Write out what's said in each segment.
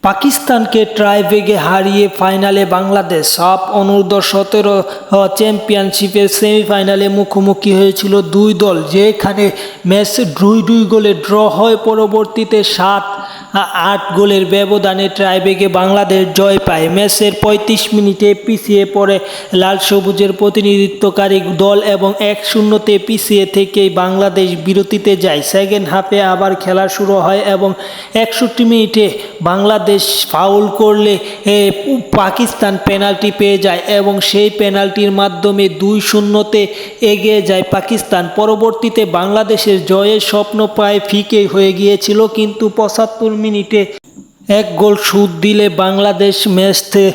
পাকিস্তানকে ট্রাইব্রেকে হারিয়ে ফাইনালে বাংলাদেশ। সাফ অনূর্ধ্ব-17 চ্যাম্পিয়নশিপের সেমিফাইনালে মুখোমুখি হয়েছিল দুই দল, যেখানে ম্যাচ 2-2 গোলে ড্র হয়। পরবর্তীতে 7-8 গোলের ব্যবধানে ট্রাইব্রেকে বাংলাদেশ জয় পায়। ম্যাচের 35 মিনিটে পিছিয়ে পড়ে লাল সবুজের প্রতিনিধিত্বকারী দল এবং 1-0 পিছিয়ে থেকেই বাংলাদেশ বিরতিতে যায়। সেকেন্ড হাফে আবার খেলা শুরু হয় এবং 61 মিনিটে বাংলাদেশ ফাউল করলে পাকিস্তান পেনাল্টি পেয়ে যায় এবং সেই পেনাল্টির মাধ্যমে 2-0 এগিয়ে যায় পাকিস্তান। পরবর্তীতে বাংলাদেশের জয়ের স্বপ্ন প্রায় ফিকে হয়ে গিয়েছিল, কিন্তু 75 মিনিটে এক গোল শোধ দিলে বাংলাদেশ ম্যাচে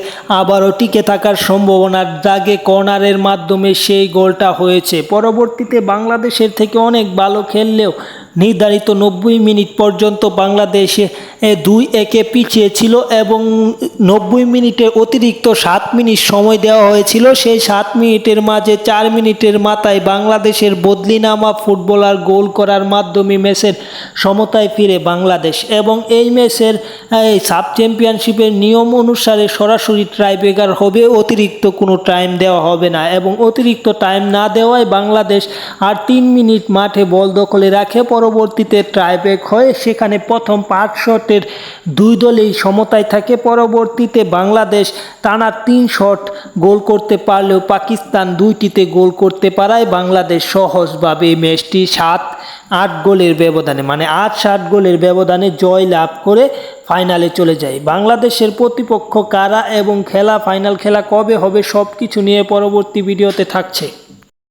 আবারও টিকে থাকার সম্ভাবনার জাগে কর্নারের মাধ্যমে সেই গোলটা হয়েছে। পরবর্তীতে বাংলাদেশের থেকে অনেক ভালো খেললেও নির্ধারিত 90 মিনিট পর্যন্ত বাংলাদেশে 2-1 পিছিয়ে ছিল এবং 90 মিনিটে অতিরিক্ত 7 মিনিট সময় দেওয়া হয়েছিল। সেই 7 মিনিটের মাঝে 4 মিনিটের মাথায় বাংলাদেশের বদলিনামা ফুটবলার গোল করার মাধ্যমে ম্যাচের সমতায় ফিরে বাংলাদেশ এবং এই ম্যাচের সাব চ্যাম্পিয়নশিপের নিয়ম অনুসারে সরাসরি ট্রাইব্রেকার হবে, অতিরিক্ত কোনো টাইম দেওয়া হবে না এবং অতিরিক্ত টাইম না দেওয়ায় বাংলাদেশ আর 3 মিনিট মাঠে বল দখলে রাখে। পরবর্তীতে ট্রাইব্রেক হয়, সেখানে প্রথম 5 শটের দুই দলেই সমতায় থাকে। পরবর্তীতে বাংলাদেশ টানা 3 শট গোল করতে পারলেও পাকিস্তান 2টিতে গোল করতে পারায় বাংলাদেশ সহজভাবে ম্যাচটি 7-8 গোলের ব্যবধানে 8-7 গোলের ব্যবধানে জয় লাভ করে ফাইনালে চলে যায়। বাংলাদেশের প্রতিপক্ষ কারা এবং ফাইনাল খেলা কবে হবে, সব কিছু নিয়ে পরবর্তী ভিডিওতে থাকছে।